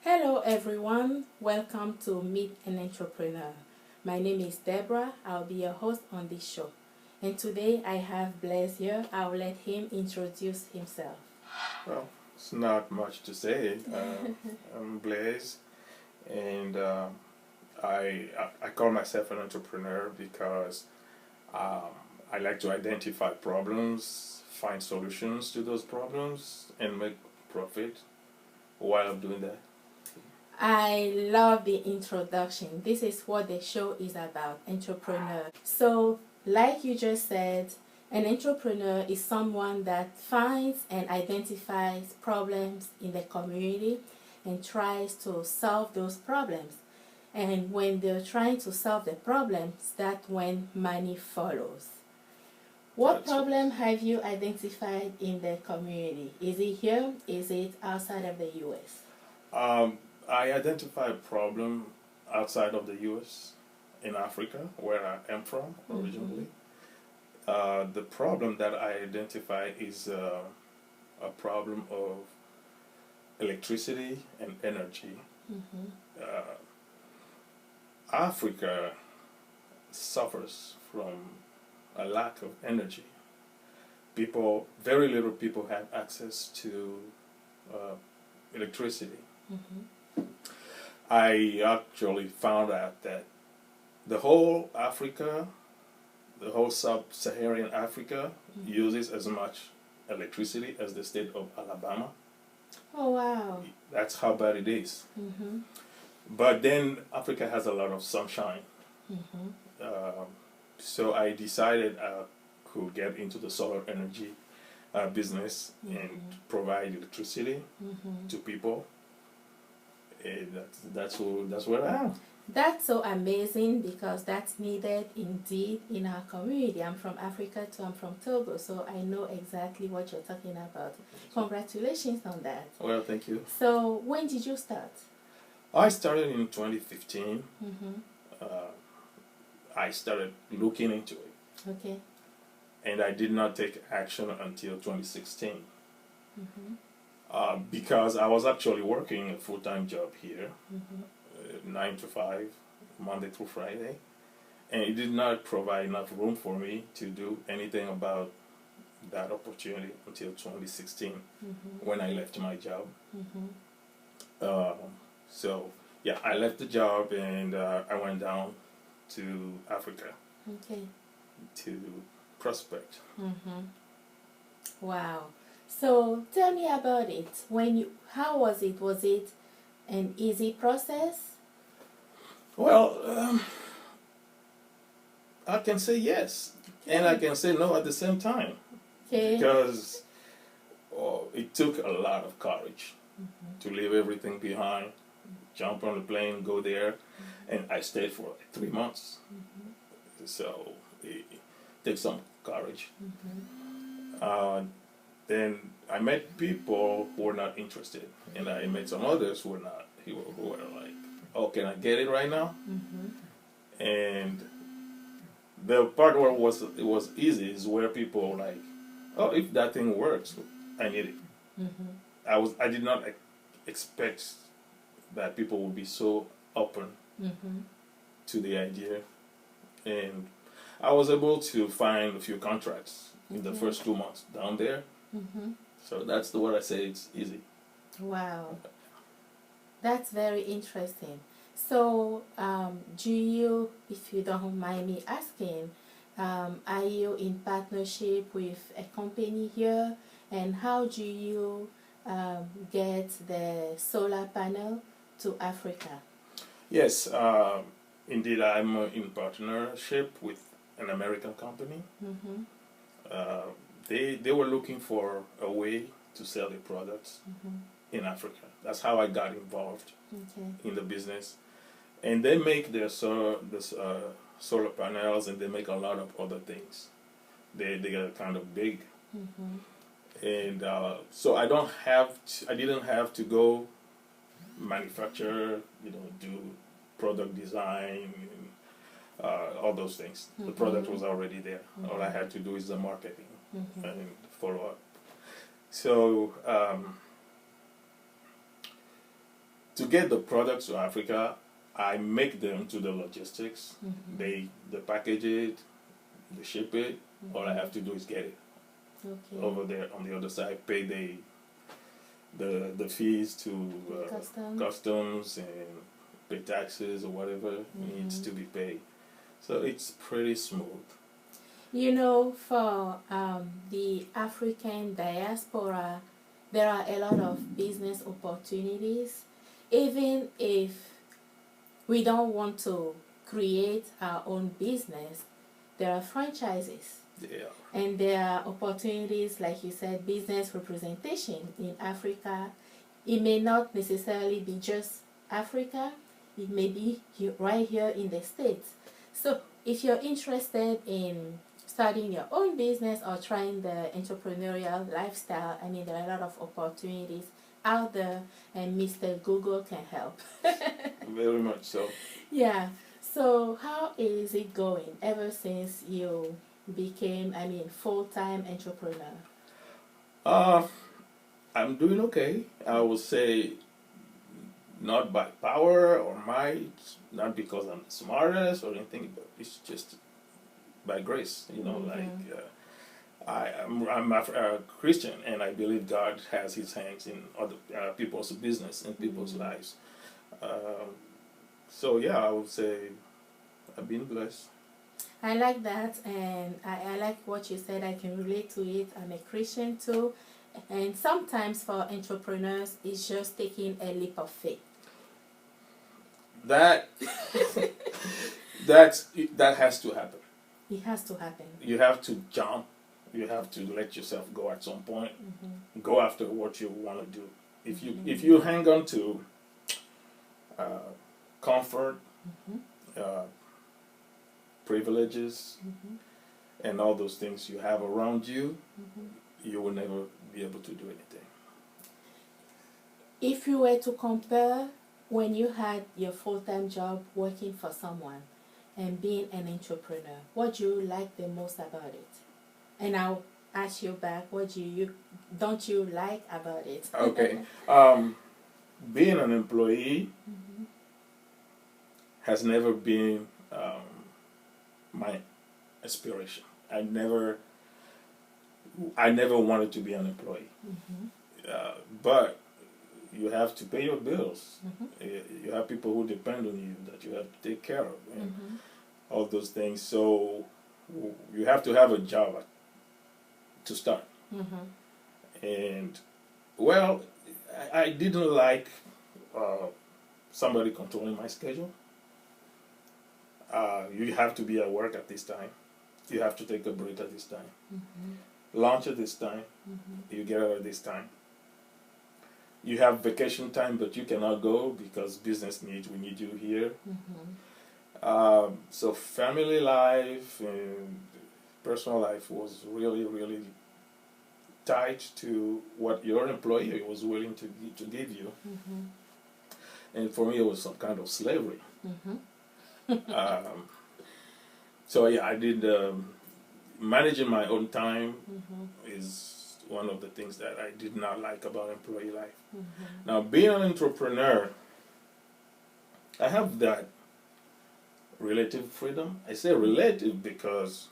Hello everyone, welcome to Meet an Entrepreneur. My name is Deborah, I'll be your host on this show. And today I have Blaise here, I'll let him introduce himself. Well, it's not much to say. I'm Blaise, and I call myself an entrepreneur because um, I like to identify problems, find solutions to those problems, and make profit while I'm doing that. I love the introduction. This is what the show is about, entrepreneur. So, like you just said, an entrepreneur is someone that finds and identifies problems in the community and tries to solve those problems. And when they're trying to solve the problems, that's when money follows. What That's problem have you identified in the community? Is it here? Is it outside of the US? um, I identify a problem outside of the U.S. in Africa, where I am from originally. The problem that I identify is a problem of electricity and energy. Mm-hmm. Uh, Africa suffers from a lack of energy. Very little people have access to uh, electricity. Mm-hmm. I actually found out that the whole Africa, the whole sub-Saharan Africa, uses as much electricity as the state of Alabama. Oh, wow. That's how bad it is. Mm-hmm. But then Africa has a lot of sunshine. Mm-hmm. Um, so I decided I could get into the solar energy business and provide electricity to people. And that's where I am. That's so amazing because that's needed indeed in our community. I'm from Africa too, I'm from Togo, so I know exactly what you're talking about. Congratulations on that. Well, thank you. So, when did you start? I started in 2015. Mm-hmm. Uh, I started looking into it, Okay. and I did not take action until 2016. Mm-hmm. Because I was actually working a full-time job here, Mm-hmm. 9 to 5, Monday through Friday, and it did not provide enough room for me to do anything about that opportunity until 2016 Mm-hmm. when I left my job. Mm-hmm. So, yeah, I left the job and I went down to Africa Okay. to prospect. Mm-hmm. Wow. So tell me about it. How was it? Was it an easy process? Well, I can say yes, and I can say no at the same time, Okay. because it took a lot of courage to leave everything behind, jump on the plane, go there, and I stayed for like 3 months. So it takes some courage. Then I met people who were not interested, and I met some others who were like, "Oh, can I get it right now?" And the part where it was easy is where people were like, "Oh, if that thing works, I need it." I did not expect that people would be so open to the idea, and I was able to find a few contracts in the first 2 months down there. So that's what I say, it's easy. Wow. That's very interesting. So, do you, if you don't mind me asking, are you in partnership with a company here? And how do you get the solar panel to Africa? Yes, indeed, I'm in partnership with an American company. They were looking for a way to sell their products in Africa. That's how I got involved in the business. And they make their solar panels, and they make a lot of other things. They get kind of big. And so I didn't have to go manufacture, do product design, all those things. The product was already there. All I had to do is the marketing and follow up. So to get the products to Africa, I make them to the logistics. Mm-hmm. They package it, they ship it. Mm-hmm. All I have to do is get it Okay. over there on the other side. Pay the fees to customs and pay taxes or whatever needs to be paid. So it's pretty smooth. You know, for the African diaspora, there are a lot of business opportunities. Even if we don't want to create our own business, there are franchises. Yeah. And there are opportunities, like you said, business representation in Africa. It may not necessarily be just Africa. It may be right here in the States. So if you're interested in starting your own business or trying the entrepreneurial lifestyle, I mean, there are a lot of opportunities out there, and Mr. Google can help. Very much so. Yeah. So how is it going ever since you became, I mean, full-time entrepreneur? I'm doing okay. I would say not by power or might, not because I'm the smartest or anything, but it's just by grace. You know, I'm a Christian, and I believe God has His hands in other people's business and people's lives. So yeah, I would say I've been blessed. I like that, and I like what you said. I can relate to it. I'm a Christian too, and sometimes for entrepreneurs, it's just taking a leap of faith. That has to happen. It has to happen. You have to jump. You have to let yourself go at some point. Go after what you want to do. If you hang on to comfort, privileges, and all those things you have around you, you will never be able to do anything. If you were to compare when you had your full-time job working for someone and being an entrepreneur, what do you like the most about it? And I'll ask you back, what don't you like about it? Okay. Being an employee has never been my aspiration. I never wanted to be an employee. But you have to pay your bills. You have people who depend on you that you have to take care of, and all those things. So you have to have a job to start. And well, I didn't like somebody controlling my schedule. You have to be at work at this time. You have to take a break at this time. Lunch at this time. You get out at this time. You have vacation time, but you cannot go because business needs, we need you here. So family life and personal life was really, really tied to what your employer was willing to give you. And for me, it was some kind of slavery. So yeah, I did managing my own time is one of the things that I did not like about employee life. Now, being an entrepreneur, I have that relative freedom. I say relative because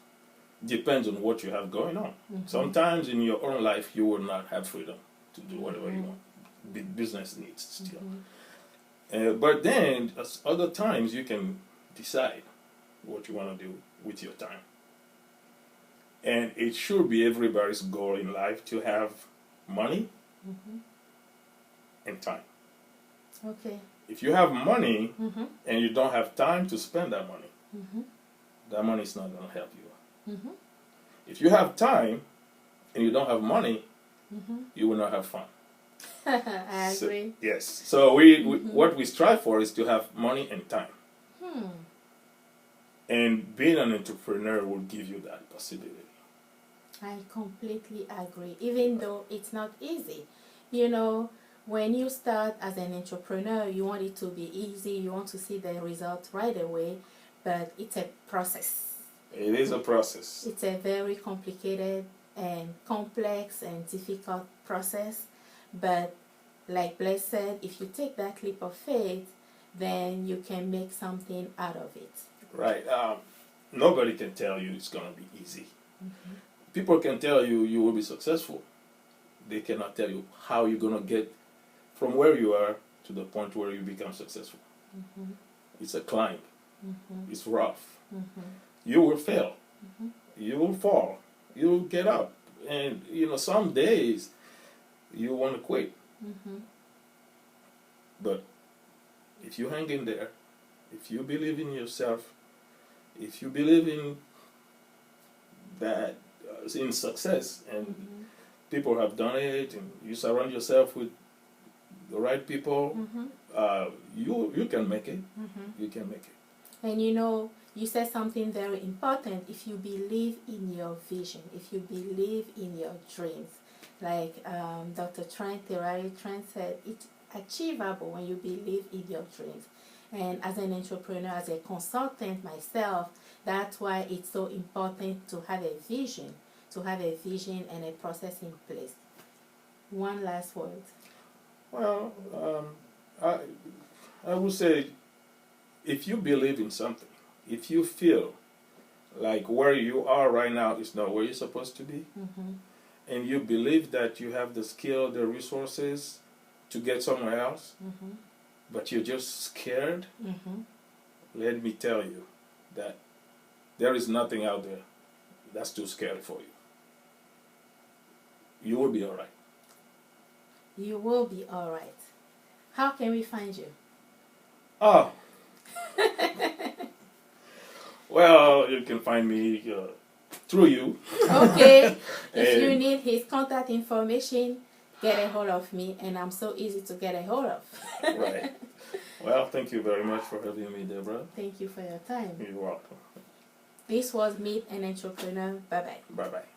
it depends on what you have going on. Sometimes in your own life, you will not have freedom to do whatever you want. Business needs still. But then, other times, you can decide what you want to do with your time. And it should be everybody's goal in life to have money and time. Okay. If you have money and you don't have time to spend that money is not going to help you. If you have time and you don't have money, you will not have fun. I agree. Yes. So what we strive for is to have money and time. And being an entrepreneur will give you that possibility. I completely agree, even though it's not easy. You know, when you start as an entrepreneur, you want it to be easy, you want to see the result right away, but it's a process. It is a process. It's a very complicated and complex and difficult process, but like Blaise said, if you take that leap of faith, then you can make something out of it. Right. Nobody can tell you it's going to be easy. People can tell you you will be successful. They cannot tell you how you're going to get from where you are to the point where you become successful. It's a climb. It's rough. You will fail. You will fall. You will get up. And, some days you want to quit. But if you hang in there, if you believe in yourself, if you believe in that, in success, and people have done it, and you surround yourself with the right people, you can make it. You can make it. And you said something very important. If you believe in your vision, if you believe in your dreams, like Dr. Terry Trent said, it's achievable when you believe in your dreams. And as an entrepreneur, as a consultant myself, that's why it's so important to have a vision, and a process in place. One last word. Well, I would say, if you believe in something, if you feel like where you are right now is not where you're supposed to be, and you believe that you have the skill, the resources to get somewhere else, but you're just scared, let me tell you that there is nothing out there that's too scary for you. You will be all right. You will be all right. How can we find you? Oh. Well, you can find me through you. Okay. If you need his contact information, get a hold of me, and I'm so easy to get a hold of. Right. Well, thank you very much for having me, Deborah. Thank you for your time. You're welcome. This was Meet an Entrepreneur. Bye-bye. Bye-bye.